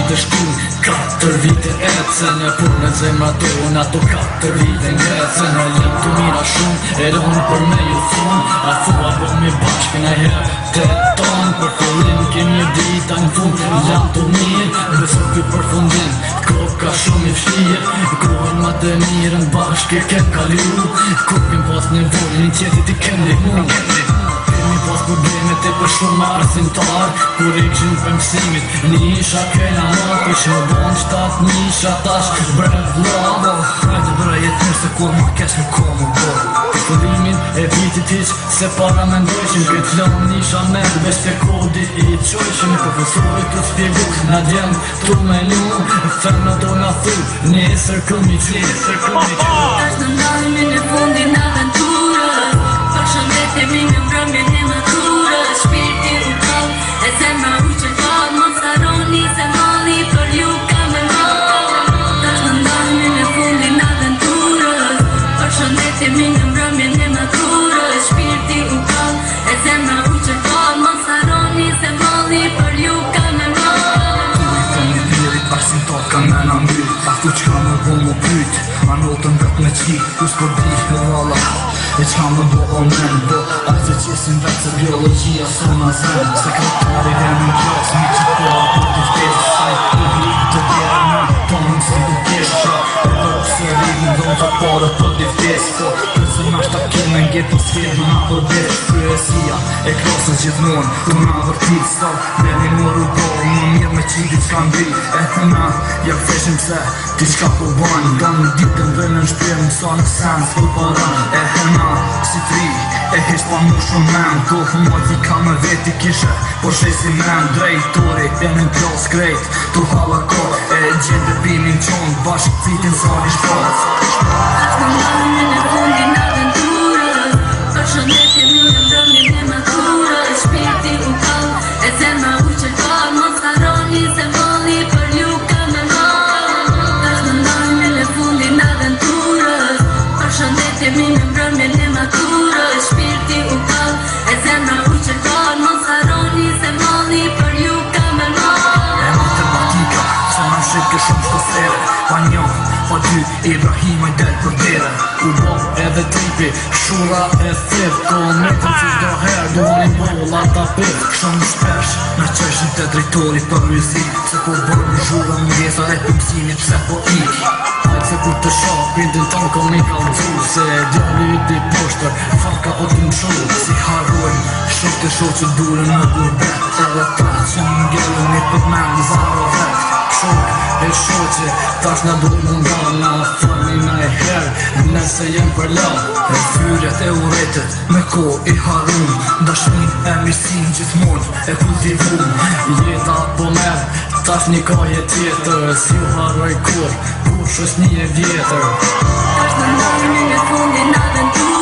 vite shkun, 4 vite ecen. E për në zemra tonë ato 4 vite ngecen. E jem të mira shumë, e ronë për me ju thonë. A thua po me bashkë në herë të tonë. Për fillim kemi drita në fund, jam të mirë, beso ky përfundim. Koka shumë i fshirë, kohën ma të mirën bashkë ke kalu. Kupim pas nevojë, një tjetit i kem ndihmu. Kemi pas problemet e për shumë arsimtar. Kur i këshin për mësimit, nisha kena marrë. Për që më bon 7 nisha tash brev lavo. Hajde bëra jetë mirë se kur ma kesh në komu bërë. Fillimin e vitit hiq se para me ndojshim. Këtë flonë nisha me veç të kodi i qojshim. Profesorit të spjegu na djem të menu. Femna do na thu, nesër këmi që. Tash në ndalimi në fundin aventurës. Për shëndetemi në mbrëmjen e maturës. Shpirti u kall, e zemra u qërfall. Mos harroni se malli për ju ka me mall. Tash në ndalimi në fundin aventurës. Për shëndetemi në mbrëmjen e maturës. Shpirti u kall, e zemra u qërfall. Mos harroni se malli për ju ka me mall. Arsim tot ka mena mbyt, aftu qka më bo më pyt. Anotën vet me qi, ku s'po di valla. E qka më bo o men, bo aqe qesin vet se biologia s'ona zen. Sekretari dhe në klas, mi që po për të vdes. Saj publik të djerë në tonë si du kesha. Edhe se rrivin do të pare për të vdes. Po personash ta keme nge për sfirë na për vdes. Kryesia e klasës gjithmonë, ku na vërtit sa. Veni më rrugor, më mirë me qidit s'ka mbi. E na, ja veshim se ti qka po banë. Da në ditën dhe në shpirë sa në sen s'po paran. E na, si tri, e hish pa më shumë men. Kohë mojti ka me veti kishe, por shesi men. Drejtori, e në klas krejt, tu halla ko. E gjende bimin qonë, bashkë fitin sa një shpat. Tash në ndalimi në fundin aventurës. Për shëndetemi në mbrëmjen e maturës. Shpirti u kall, e zemra u qërfall. Mos harroni se malli për ju ka me mall. Tash në ndalimi në fundin aventurës. Për shëndetemi në mbrëmjen e maturës. Shpirti u kall, e zemra u qërfall. Mos harroni se malli për ju ka me mall. E matematika, se na shike shumë shkosere. Pa një, pa dy, Ibrahima i del për dere. U bo edhe tripi, shura e thip. Ko metëm që shdo her, duonin bolla ta pip. Shumë shpesh, në qeshin të drejtori për rëzi. Se po bërë në zhura në vjesa e pëmsini pse po ik. Se kur të shoh, pindin tonë kom i kalëzu. Se djali i di poshtër, faka o t'im shu. Si harrojnë, shumë të shoh që durën në gurbet. Edhe ta që në ngellën i përmen në zaro vet. Shok e shoqe, tash na do mundana. Fani na e herë, nëse jem për lau. E fyrjet e uretet, me ko i harun. Dashnin e mirësin gjithmon, e kultivun. Jeta po merë, tash një kaje tjetër. Si u harroj kur, kush është një e vjetër. Tash në ndalimi në fundin aventurës.